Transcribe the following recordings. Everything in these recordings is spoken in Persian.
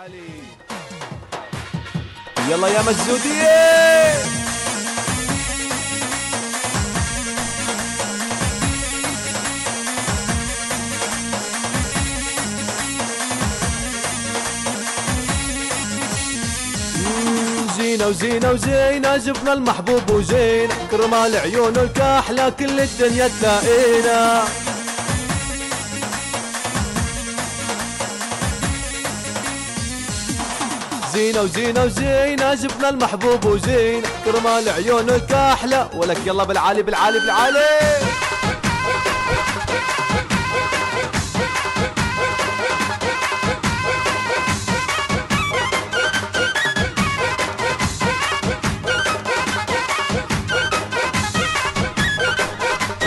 بالعالي. يلا يا مسجودية. زينة وزينة وزينة جبنا المحبوب وجينا كرمال عيون الكحلة كل الدنيا تلاقينا. زينة وزينة وزينة جبنا المحبوب وجينا كرمال عيون الكحلة ولك يلا بالعالي بالعالي بالعالي.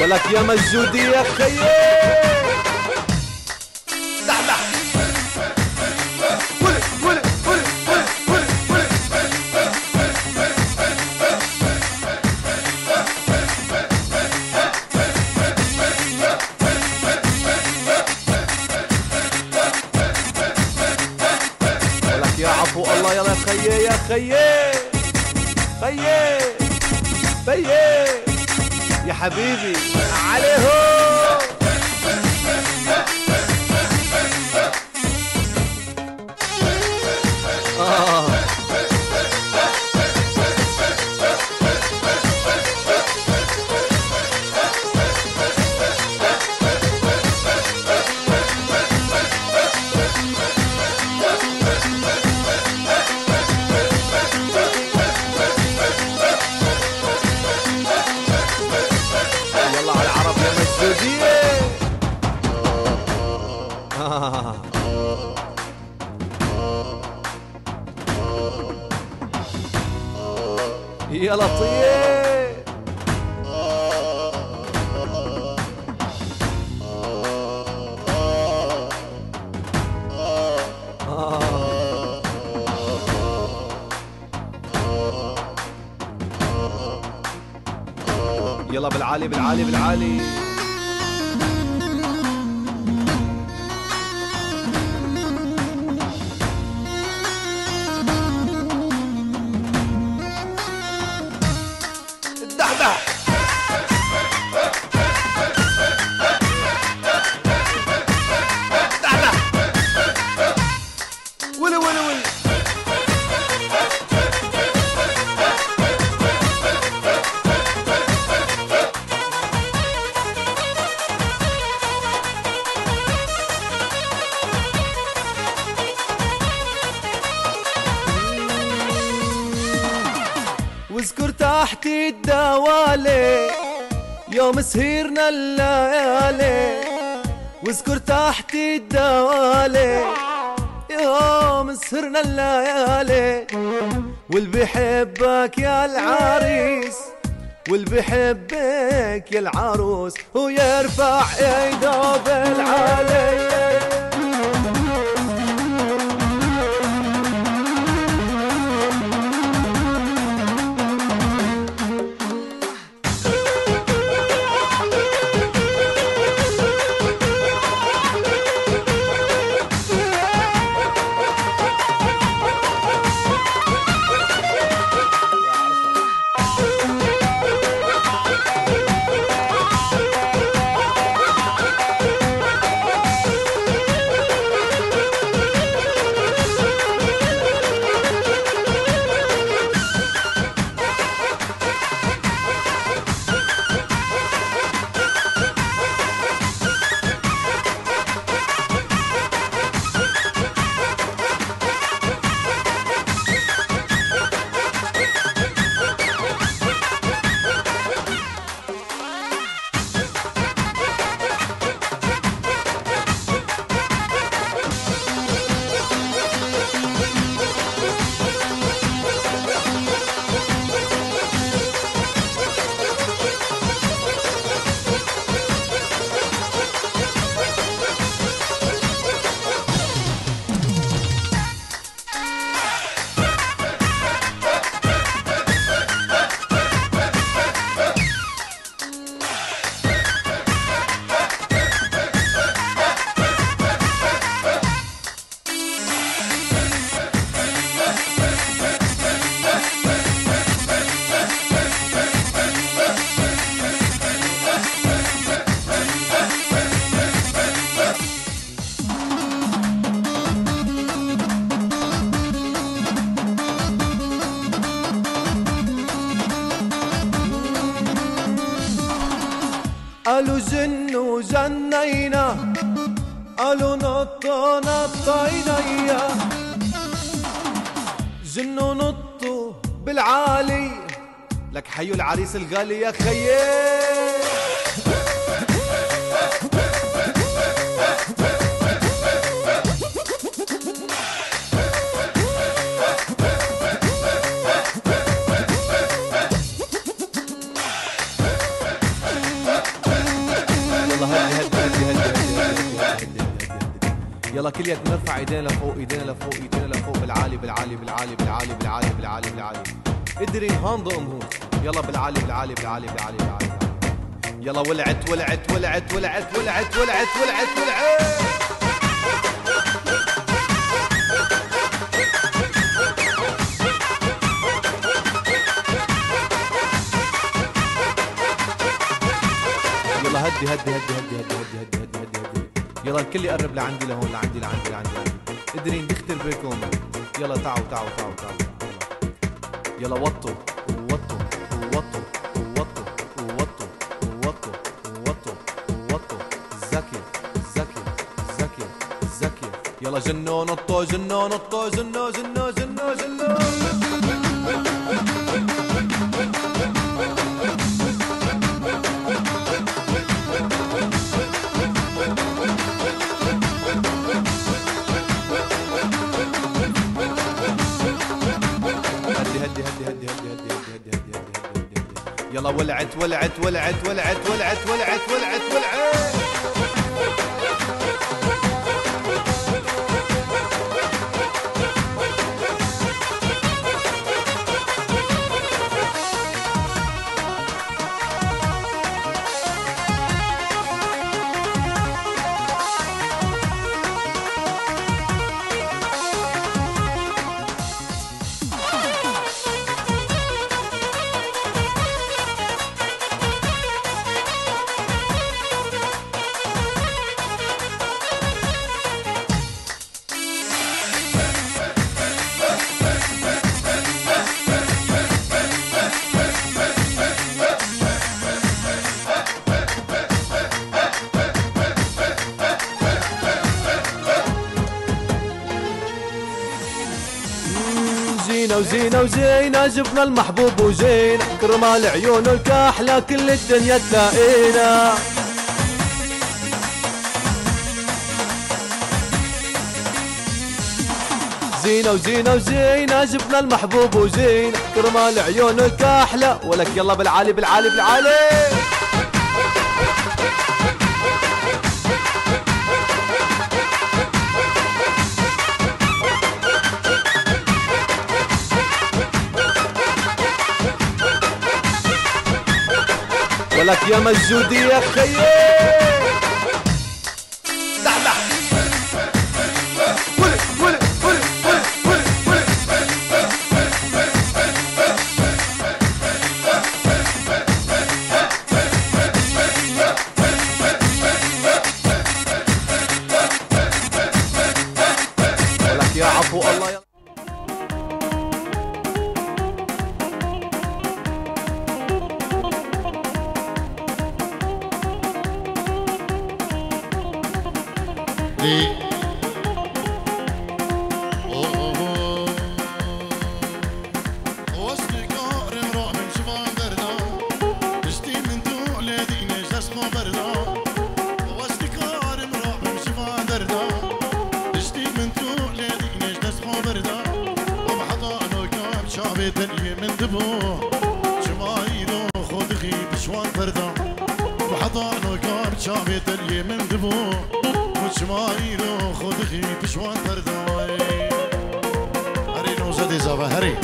ولك يا مسجودي يا خيي. دحدح ولك ولك ولك ولك ولك ولك. ولك يا عفو الله يلا يا خيي يا خيي خيي خيي يا حبيبي عليهم. يلا على العرب يا مسجودية. يا لطيف. يلا بالعالي بالعالي بالعالي. الدحدح الدحدح ولي ولي ولي. واذكر تحت الدوالي يوم سهرنا الليالي. واذكر تحت الدوالي يوم سهرنا الليالي. واللي بيحبك يا العريس واللي بيحبك يا العروس ويرفع ايده بالعالي. قالوا زنوا زنينا، قالوا نطوا نطينا يا زنوا نطوا بالعالي، لك حيوا العريس الغالي يا خيي. يلا كل يد نرفع ايدينا لفوق، ايدينا لفوق، ايدينا لفوق، بالعالي بالعالي بالعالي بالعالي بالعالي بالعالي بالعالي. ادري هاند امهم، يلا بالعالي بالعالي بالعالي بالعالي بالعالي. يلا ولعت ولعت ولعت ولعت ولعت ولعت ولعت ولعت. يلا هدي هدي هدي هدي هدي هدي هدي هدي هدي. يلا الكل يقرب لعندي لهون، لعندي لعندي لعندي لعندي. ادري نختر بكم. يلا تعوا تعوا تعوا تعوا. يلا وطوا وطوا وطوا وطوا وطوا وطوا وطوا وطوا. زكي زكي زكي زكي. يلا جنوا نطوا جنوا نطوا جنوا جنوا جنوا جنوا. يلا ولعت ولعت ولعت ولعت ولعت ولعت ولعت ولعت. وزينة وزينة جبنا المحبوب وزينة، كرمال عيونه الكحلة كل الدنيا تلاقينا. زينة وزينة وزينة جبنا المحبوب وزينة، كرمال عيونه الكحلة ولك يلا بالعالي بالعالي بالعالي. ولك يا مجودي يا خيي. دح ولك ولك ولك ولك ولك ولك يا عفو الله يا من دبو شمايلو خود غيب شوان فردا وحضانو كاب شابي تلي من دبو شمايلو خود غيب شوان فردا. هري نوزدي زابا هري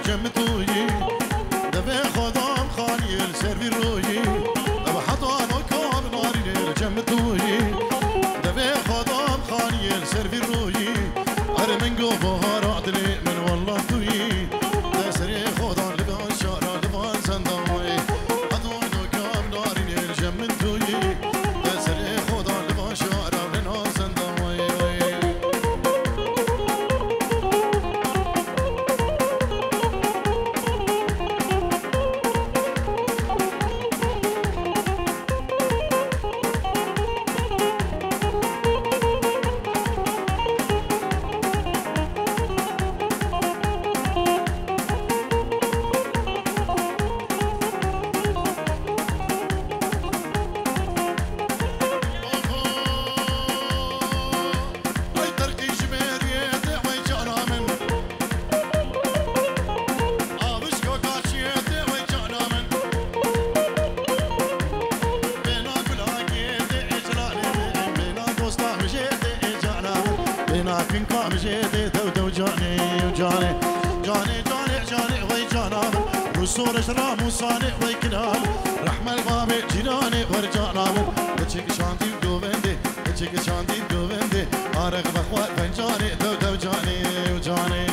جمتوي دبي خدام خالي السربي وصورش رام وصانع ويكنام رحمة الباب جيراني ورجعنا من بچك شاندي گووندي بچك شاندي گووندي آرق بخوات فنجاني دو دو جاني وجاني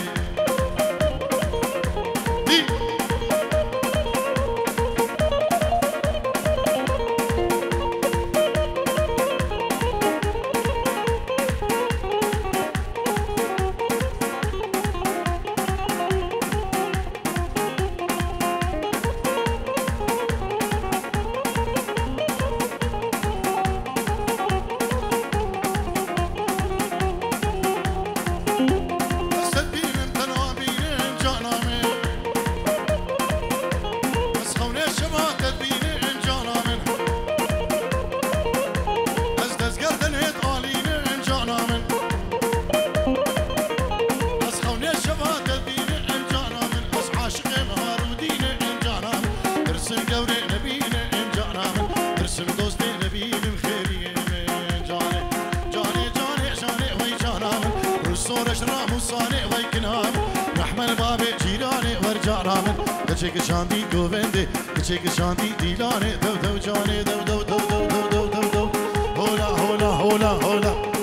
بچك شاندي گووندي بچك شاندي ديلاني دو دو جاني دو دو دو دو دو دو دو دو هولا هولا هولا هولا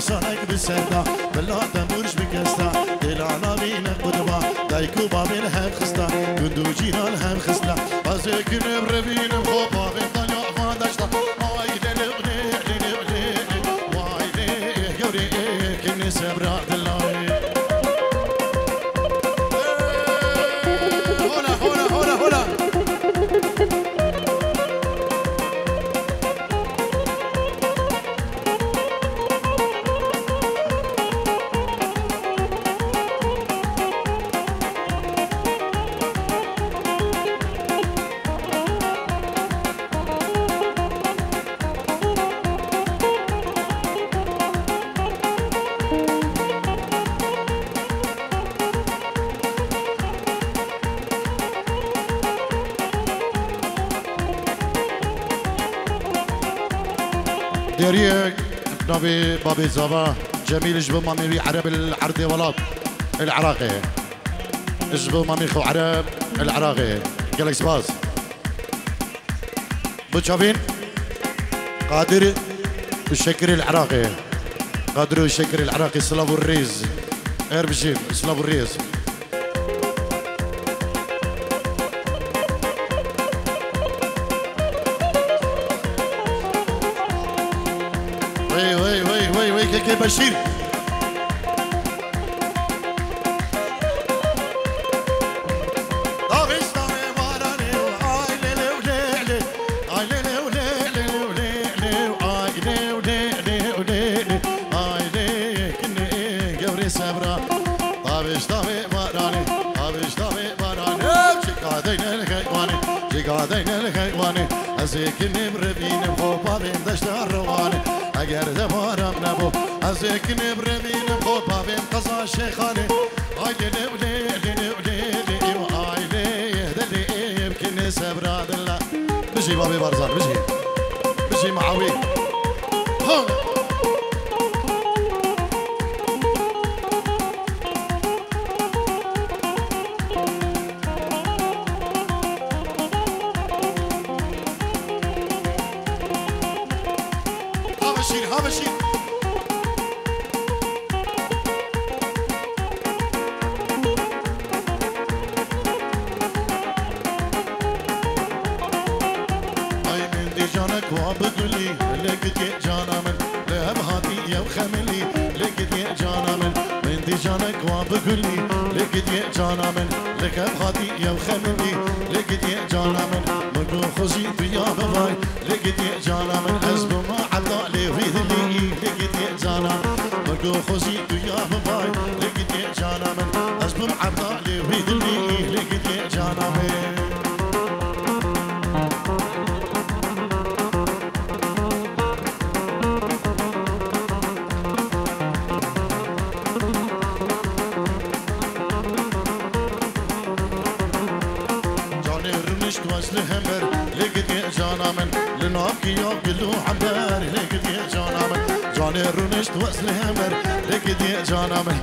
لسانك بسردا بلا تمورش بكستا دلانا بين قدبا دايكو بابين هم خستا كندو جيران هم خستا ازكن بربين خوبا بين دنيا فاندشتا واي دلبني واي دي يوري كني سبرا دلاوي هلا ديريك نبي بابي زابا جميل جبل مامي عرب العرضي ولاد العراقي جبل مامي خو عرب العراقي قالك سباز بتشافين قادر الشكر العراقي قادر الشكر العراقي سلافو الريز اربشين سلافو الريز وي كي بشير ازيكني بربين بخوبا بين دشت الرواني اگر دمارم نبو ازيكني بربين بخوبا بين قصا الشيخاني عايلي ولي وعايلي دلي يمكن سبرا دلا بجي بابي برزان بجي معاوي هون هابشين هاي من دي جانك وابدلي لقيت جانا من لهب هاتي يا وخملي لقيت جانا من دي جانك وابدلي لقيت جانا من لهب هاتي يا وخملي لقيت جانا من مقو خزي يا باباي لقيت جانا من حزب ما عطا لي ويدلي لقيت جانا مقو خزي يا باباي لقيت جانا من حزب ما عطا لي ويدلي لقيت جانا من لهمبر لقيت يا جانا من لنوكي يوكلو عبر لقيت يا جانا من جاني رونشت وصل همبر لقيت يا جانا من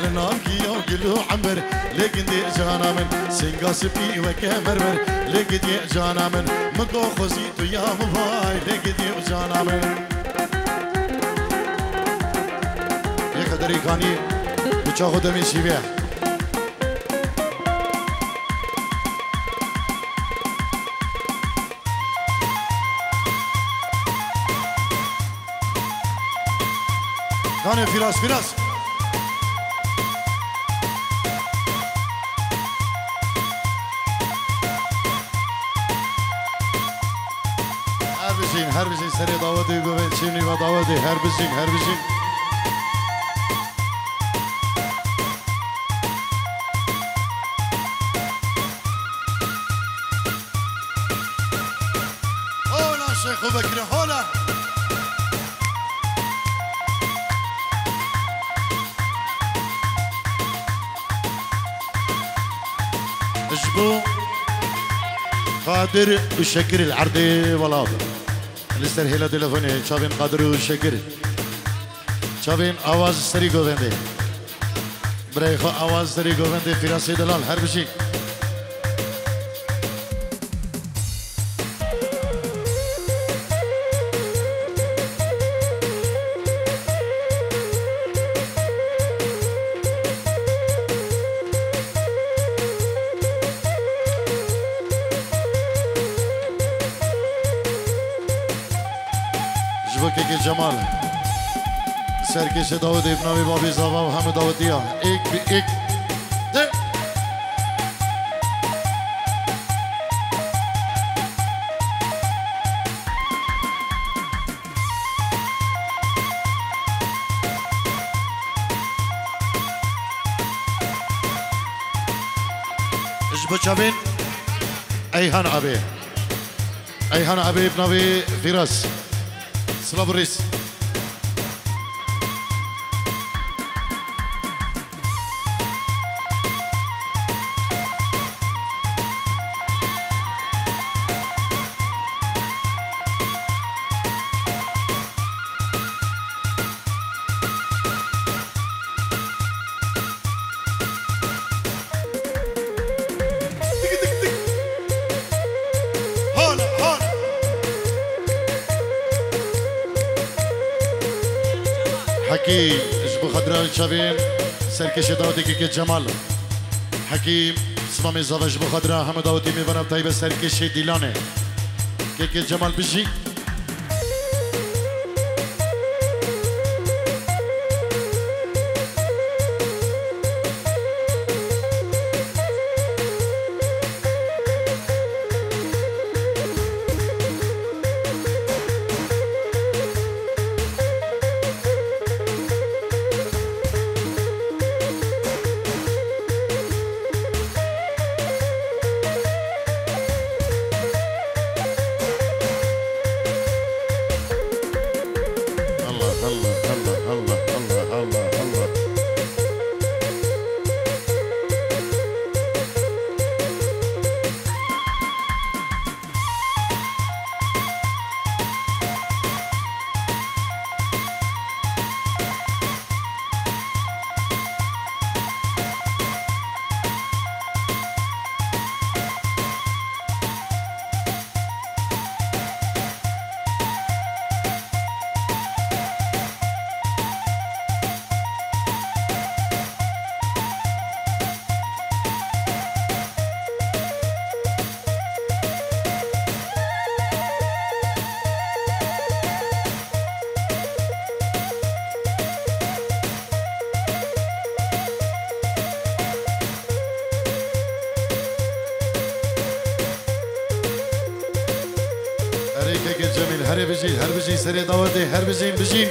لنوكي يوكلو عبر لقيت يا جانا من سنغا سبي وكمرمر لقيت يا جانا من مكو خزيتو يا مباي لقيت يا جانا من يا قدري كاني بتشاخد من شيبه كان فراس هر بزین سری داودی گوید چینی و داودی هر بزین هولا شیخ بکر هولا اجبو قادر الشكر العرضي والله لسر هلا تلفوني شابين قادر الشكر شابين آواز سری گوونده برای خو آواز سری گوونده فراسی دلال هر بشی بوكيك الجمال سركش داود ابن بابي زاوا وهم داودية ايك بإيك ده بچابين ايهان ابي بنبي فراس سلابريس حكي جبو خضراء شابين سركش داودي كي جمال حكي اسمامي زاوا جبو خضراء هم داودي ميوانا بتايبه سركش ديلانه كي جمال بجي جميل هر بجي سري داودي هر بجين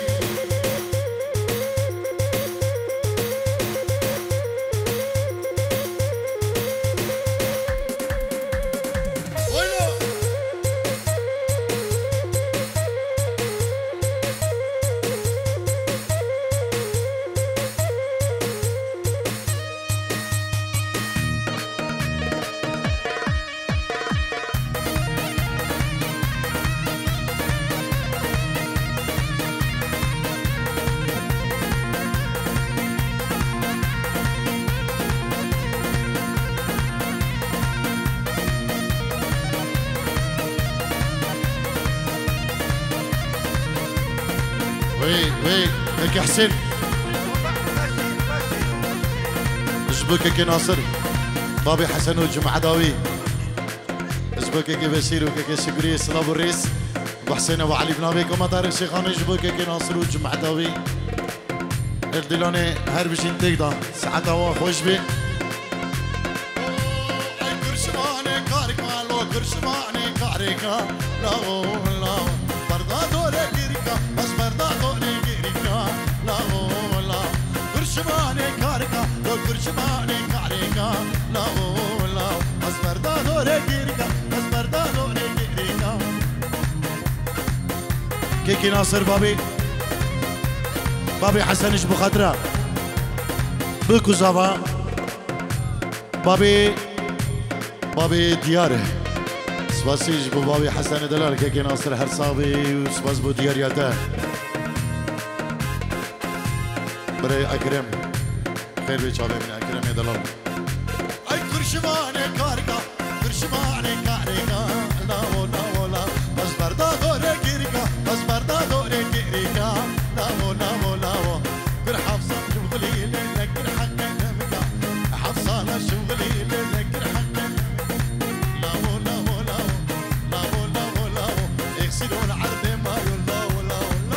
وي هيك حسين اشبك كي ناصر بابي حسن وجمعة داوي اشبك كي بشير وكي شكري سلاب الرئيس ابو حسين ابو علي بن ابي كما طارق شيخان اشبك كي ناصر وجمعة داوي الدلاني هر بشين تقدر ساعتها هو خوش بي كرشماني كاركا لو كرشماني كاركا لا لا بردا دوري كيركا بس بردا دوري كيركا لا لا كرشماني كاركا لو كرشماني كاركا لا لا بس بردا دوري كيركا بس بردا دوري كيركا كيكي ناصر بابي حسن اشبو خضراء بكو زابا بابي دياره سباسيج بو بابي حسن دلال كيكي ناصر هرصابي وسباس بو ديار ياته بري اكرم خير بيشابه من اكرم يا دلال اي كرشماني كاركا كرشماني كاركا لا ولا ولا بس بردا دوري كيركا بس بردا دوري كيركا لا ولا ولا كل حفصة شغلي لك كل حق نمكا حفصة انا شغلي لك كل حق لا ولا ولا لا ولا ولا يغسلون عرض ما ولا ولا ولا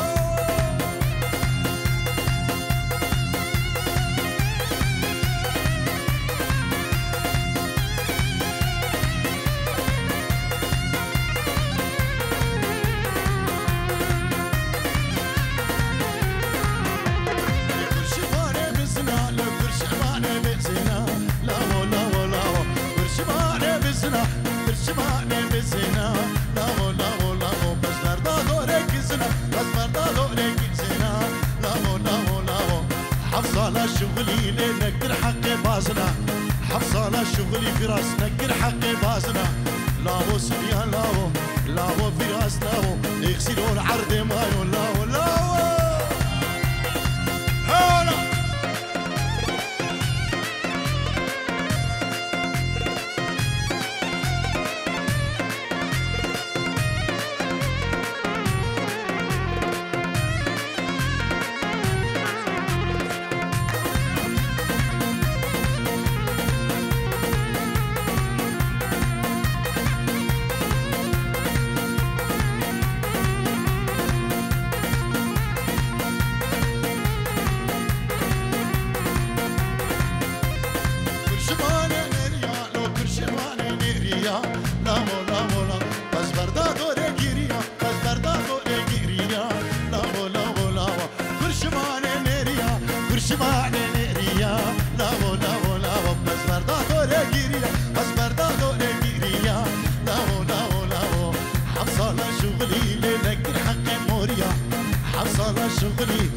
شغلي لنكر حقي بازنا حفصالة شغلي في راس نكر حقي بازنا لاو سريان لاو في راس لاو يغسلوا العرض مايو لاو هلا شغلي